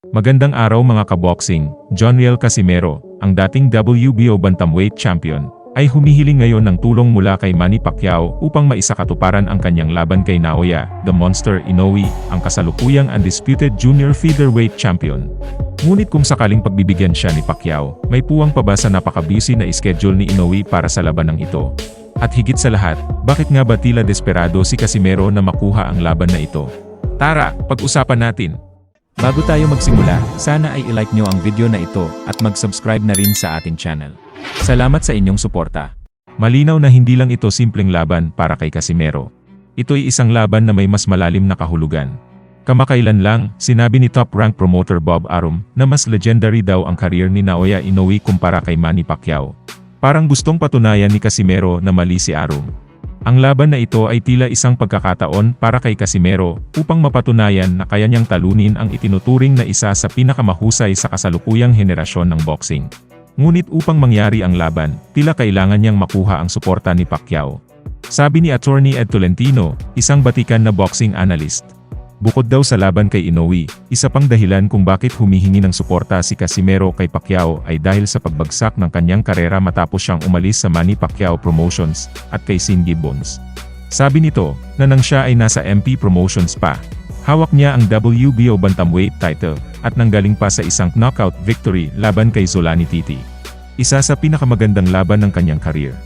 Magandang araw mga kaboxing, Jonriel Casimero, ang dating WBO Bantamweight Champion, ay humihiling ngayon ng tulong mula kay Manny Pacquiao upang maisakatuparan ang kanyang laban kay Naoya, The Monster Inoue, ang kasalukuyang undisputed junior featherweight champion. Ngunit kung sakaling pagbibigyan siya ni Pacquiao, may puwang pa ba sa napaka-busy na schedule ni Inoue para sa labanang ito? At higit sa lahat, bakit nga ba tila desperado si Casimero na makuha ang laban na ito? Tara, pag-usapan natin! Bago tayo magsimula, sana ay i-like nyo ang video na ito at mag-subscribe na rin sa ating channel. Salamat sa inyong suporta. Malinaw na hindi lang ito simpleng laban para kay Casimero. Ito'y isang laban na may mas malalim na kahulugan. Kamakailan lang, sinabi ni top-rank promoter Bob Arum na mas legendary daw ang career ni Naoya Inoue kumpara kay Manny Pacquiao. Parang gustong patunayan ni Casimero na mali si Arum. Ang laban na ito ay tila isang pagkakataon para kay Casimero upang mapatunayan na kaya niyang talunin ang itinuturing na isa sa pinakamahusay sa kasalukuyang henerasyon ng boxing. Ngunit upang mangyari ang laban, tila kailangan niyang makuha ang suporta ni Pacquiao. Sabi ni Attorney Ed Tolentino, isang batikan na boxing analyst. Bukod daw sa laban kay Inoue, isa pang dahilan kung bakit humihingi ng suporta si Casimero kay Pacquiao ay dahil sa pagbagsak ng kanyang karera matapos siyang umalis sa Manny Pacquiao Promotions at kay Sin Gibbons. Sabi nito, na nang siya ay nasa MP Promotions pa, hawak niya ang WBO Bantamweight title at nanggaling pa sa isang knockout victory laban kay Zolani Titi. Isa sa pinakamagandang laban ng kanyang career.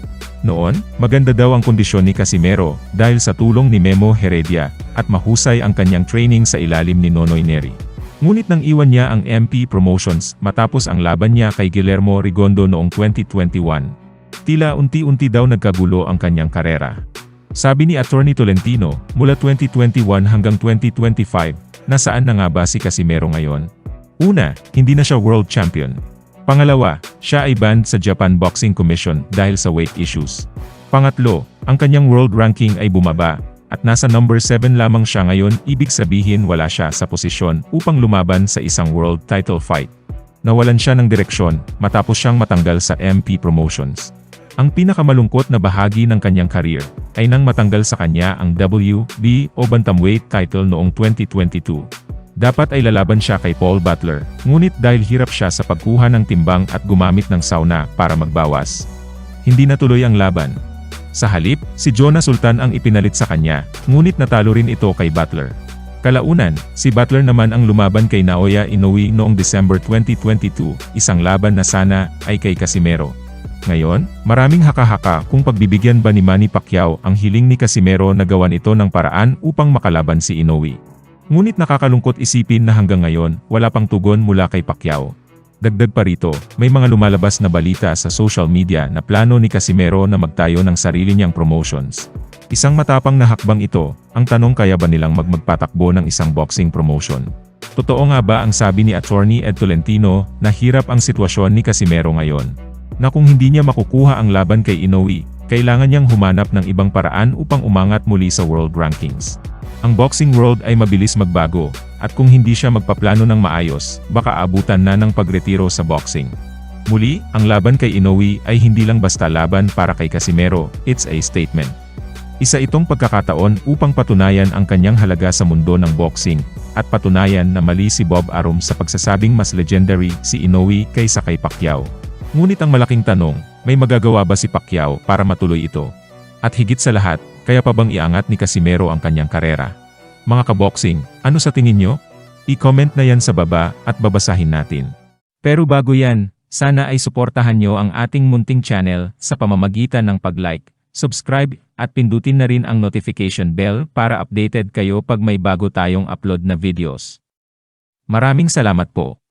Noon, maganda daw ang kondisyon ni Casimero dahil sa tulong ni Memo Heredia at mahusay ang kanyang training sa ilalim ni Nonoy Neri. Ngunit nang iwan niya ang MP Promotions matapos ang laban niya kay Guillermo Rigondo noong 2021, tila unti-unti daw nagkagulo ang kanyang karera. Sabi ni Attorney Tolentino, mula 2021 hanggang 2025, nasaan na nga ba si Casimero ngayon? Una, hindi na siya world champion. Pangalawa, siya ay banned sa Japan Boxing Commission dahil sa weight issues. Pangatlo, ang kanyang world ranking ay bumaba, at nasa number 7 lamang siya ngayon, ibig sabihin wala siya sa posisyon upang lumaban sa isang world title fight. Nawalan siya ng direksyon, matapos siyang matanggal sa MP Promotions. Ang pinakamalungkot na bahagi ng kanyang career, ay nang matanggal sa kanya ang WBO Bantamweight title noong 2022. Dapat ay lalaban siya kay Paul Butler, ngunit dahil hirap siya sa pagkuha ng timbang at gumamit ng sauna para magbawas, hindi natuloy ang laban. Sa halip, si Jonah Sultan ang ipinalit sa kanya, ngunit natalo rin ito kay Butler. Kalaunan, si Butler naman ang lumaban kay Naoya Inoue noong December 2022, isang laban na sana ay kay Casimero. Ngayon, maraming haka-haka kung pagbibigyan ba ni Manny Pacquiao ang hiling ni Casimero na gawan ito ng paraan upang makalaban si Inoue. Ngunit nakakalungkot isipin na hanggang ngayon, wala pang tugon mula kay Pacquiao. Dagdag pa rito, may mga lumalabas na balita sa social media na plano ni Casimero na magtayo ng sarili niyang promotions. Isang matapang na hakbang ito, ang tanong kaya ba nilang magpatakbo ng isang boxing promotion? Totoo nga ba ang sabi ni Attorney Ed Tolentino na hirap ang sitwasyon ni Casimero ngayon? Na kung hindi niya makukuha ang laban kay Inoue, kailangan niyang humanap ng ibang paraan upang umangat muli sa world rankings. Ang boxing world ay mabilis magbago, at kung hindi siya magpaplano ng maayos, baka abutan na ng pagretiro sa boxing. Muli, ang laban kay Inoue ay hindi lang basta laban para kay Casimero, it's a statement. Isa itong pagkakataon upang patunayan ang kanyang halaga sa mundo ng boxing, at patunayan na mali si Bob Arum sa pagsasabing mas legendary si Inoue kaysa kay Pacquiao. Ngunit ang malaking tanong, may magagawa ba si Pacquiao para matuloy ito? At higit sa lahat, kaya pa bang iangat ni Casimero ang kanyang karera? Mga kaboxing, ano sa tingin nyo? I-comment na yan sa baba at babasahin natin. Pero bago yan, sana ay suportahan nyo ang ating munting channel sa pamamagitan ng pag-like, subscribe, at pindutin na rin ang notification bell para updated kayo pag may bago tayong upload na videos. Maraming salamat po.